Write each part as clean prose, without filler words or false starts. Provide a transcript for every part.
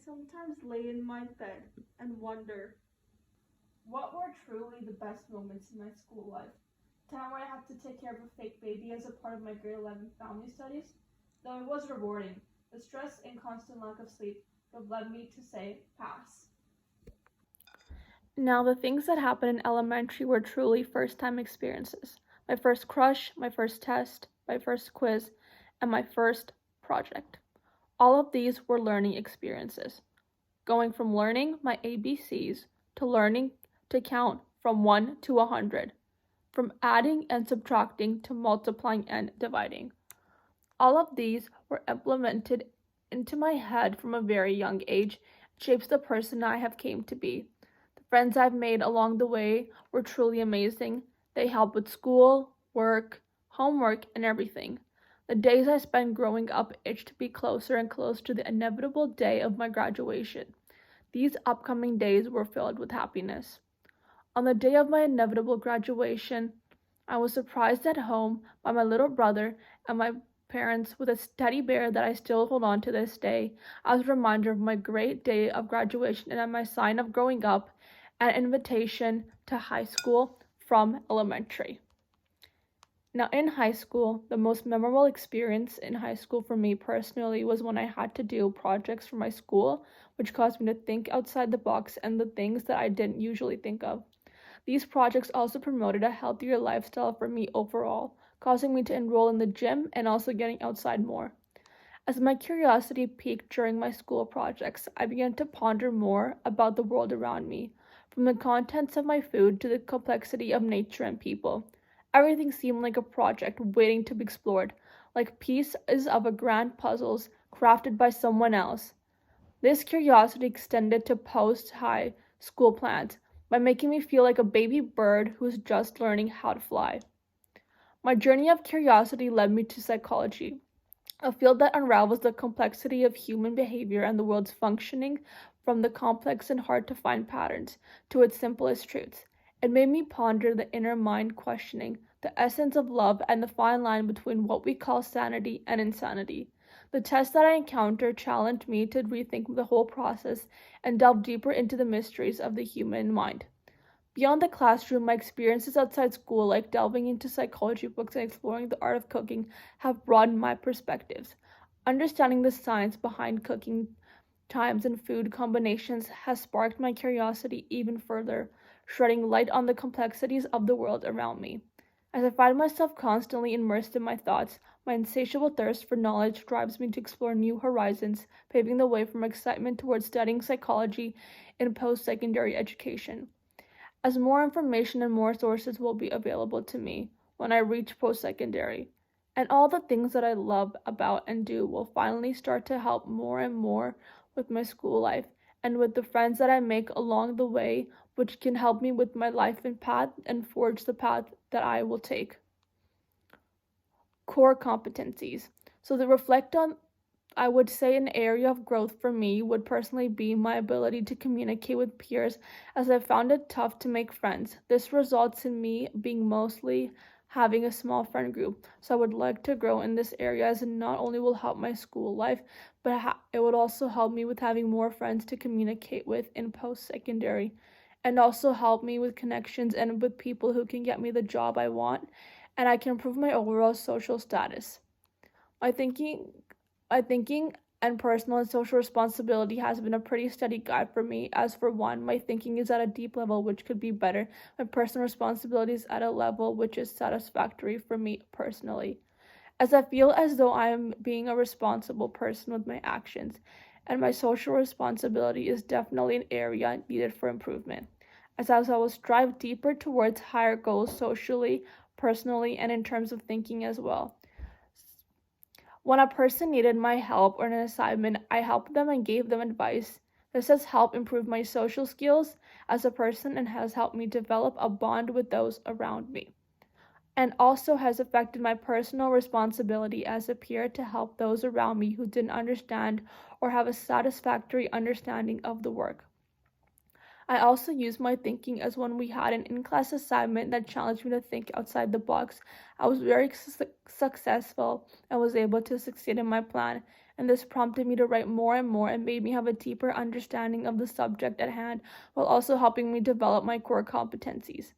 sometimes lay in my bed and wonder what were truly the best moments in my school life. The time where I had to take care of a fake baby as a part of my grade 11 family studies, though it was rewarding, the stress and constant lack of sleep have led me to say pass. Now, the things that happened in elementary were truly first time experiences. My first crush, my first test, my first quiz, and my first project. All of these were learning experiences, going from learning my ABCs to learning to count from 1 to 100, from adding and subtracting to multiplying and dividing. All of these were implemented into my head from a very young age, shapes the person I have came to be. The friends I've made along the way were truly amazing. They help with school, work, homework, and everything. The days I spent growing up itched to be closer and closer to the inevitable day of my graduation. These upcoming days were filled with happiness. On the day of my inevitable graduation, I was surprised at home by my little brother and my parents with a teddy bear that I still hold on to this day as a reminder of my great day of graduation and my sign of growing up, an invitation to high school from elementary. Now, in high school, the most memorable experience in high school for me personally was when I had to do projects for my school, which caused me to think outside the box and the things that I didn't usually think of. These projects also promoted a healthier lifestyle for me overall, causing me to enroll in the gym and also getting outside more. As my curiosity peaked during my school projects, I began to ponder more about the world around me, from the contents of my food to the complexity of nature and people. Everything seemed like a project waiting to be explored, like pieces of a grand puzzles crafted by someone else. This curiosity extended to post-high school plans by making me feel like a baby bird who's just learning how to fly. My journey of curiosity led me to psychology, a field that unravels the complexity of human behavior and the world's functioning from the complex and hard to find patterns to its simplest truths. It made me ponder the inner mind, questioning the essence of love and the fine line between what we call sanity and insanity. The tests that I encountered challenged me to rethink the whole process and delve deeper into the mysteries of the human mind. Beyond the classroom, my experiences outside school, like delving into psychology books and exploring the art of cooking, have broadened my perspectives. Understanding the science behind cooking times and food combinations has sparked my curiosity even further, shedding light on the complexities of the world around me. As I find myself constantly immersed in my thoughts, my insatiable thirst for knowledge drives me to explore new horizons, paving the way from excitement towards studying psychology in post-secondary education. As more information and more sources will be available to me when I reach post-secondary, and all the things that I love about and do will finally start to help more and more with my school life and with the friends that I make along the way, which can help me with my life and path and forge the path that I will take. Core competencies. So to reflect on, I would say an area of growth for me would personally be my ability to communicate with peers, as I found it tough to make friends. This results in me being mostly having a small friend group. So I would like to grow in this area, as it not only will help my school life, but it would also help me with having more friends to communicate with in post-secondary, and also help me with connections and with people who can get me the job I want, and I can improve my overall social status. My thinking My thinking and personal and social responsibility has been a pretty steady guide for me, as for one, my thinking is at a deep level which could be better. My personal responsibility is at a level which is satisfactory for me personally, as I feel as though I am being a responsible person with my actions, and my social responsibility is definitely an area needed for improvement, as I will strive deeper towards higher goals socially, personally, and in terms of thinking as well. When a person needed my help or an assignment, I helped them and gave them advice. This has helped improve my social skills as a person and has helped me develop a bond with those around me, and also has affected my personal responsibility as a peer to help those around me who didn't understand or have a satisfactory understanding of the work. I also used my thinking, as when we had an in-class assignment that challenged me to think outside the box, I was very successful and was able to succeed in my plan, and this prompted me to write more and more and made me have a deeper understanding of the subject at hand while also helping me develop my core competencies.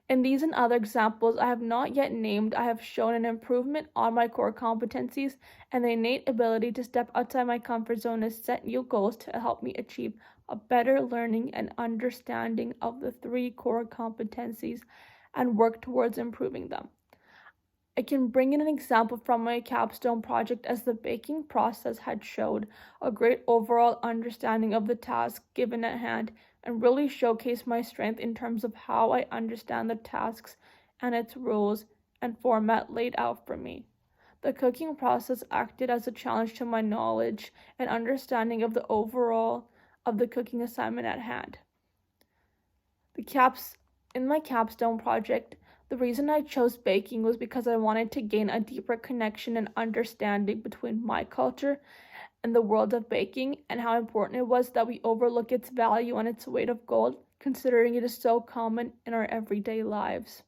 In these and other examples I have not yet named, I have shown an improvement on my core competencies and the innate ability to step outside my comfort zone and set new goals to help me achieve a better learning and understanding of the three core competencies and work towards improving them. I can bring in an example from my capstone project as the baking process had showed a great overall understanding of the task given at hand and really showcased my strength in terms of how I understand the tasks and its rules and format laid out for me. The cooking process acted as a challenge to my knowledge and understanding of the overall of the cooking assignment at hand. In my capstone project, the reason I chose baking was because I wanted to gain a deeper connection and understanding between my culture and the world of baking, and how important it was that we overlook its value and its weight of gold, considering it is so common in our everyday lives.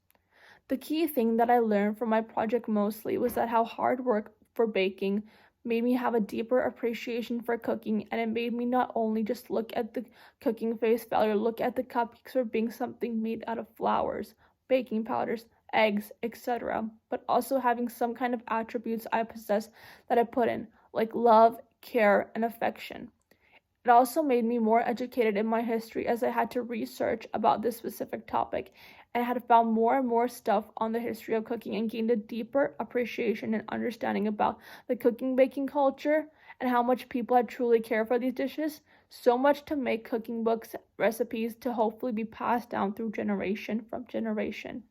The key thing that I learned from my project mostly was that how hard work for baking made me have a deeper appreciation for cooking, and it made me not only just look at the cooking face value or look at the cupcakes for being something made out of flours, baking powders, eggs, etc., but also having some kind of attributes I possess that I put in, like love, care, and affection. It also made me more educated in my history as I had to research about this specific topic and had found more and more stuff on the history of cooking and gained a deeper appreciation and understanding about the cooking baking culture and how much people had truly cared for these dishes, so much to make cooking books, recipes to hopefully be passed down through generation from generation.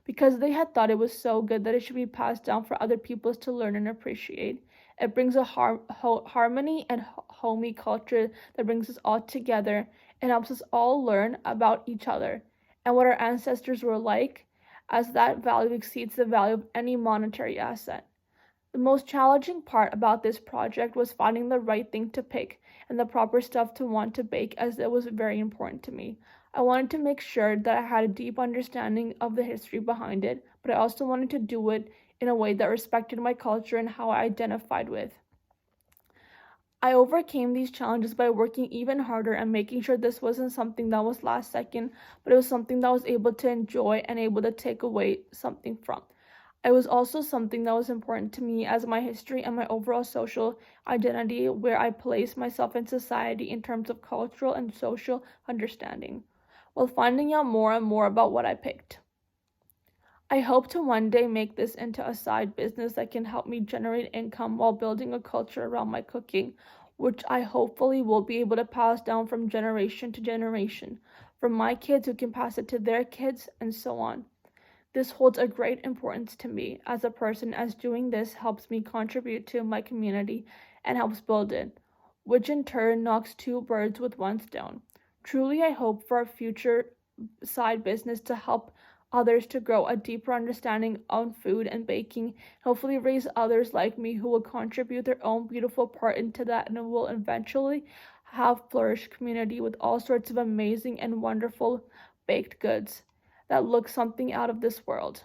Because they had thought it was so good that it should be passed down for other peoples to learn and appreciate. It brings a harmony and homey culture that brings us all together and helps us all learn about each other and what our ancestors were like, as that value exceeds the value of any monetary asset. The most challenging part about this project was finding the right thing to pick and the proper stuff to want to bake, as it was very important to me. I wanted to make sure that I had a deep understanding of the history behind it, but I also wanted to do it in a way that respected my culture and how I identified with. I overcame these challenges by working even harder and making sure this wasn't something that was last second, but it was something that I was able to enjoy and able to take away something from. It was also something that was important to me as my history and my overall social identity, where I place myself in society in terms of cultural and social understanding, while finding out more and more about what I picked. I hope to one day make this into a side business that can help me generate income while building a culture around my cooking, which I hopefully will be able to pass down from generation to generation, from my kids who can pass it to their kids, and so on. This holds a great importance to me as a person, as doing this helps me contribute to my community and helps build it, which in turn knocks two birds with one stone. Truly, I hope for a future side business to help others to grow a deeper understanding on food and baking, hopefully raise others like me who will contribute their own beautiful part into that, and will eventually have flourished community with all sorts of amazing and wonderful baked goods that look something out of this world.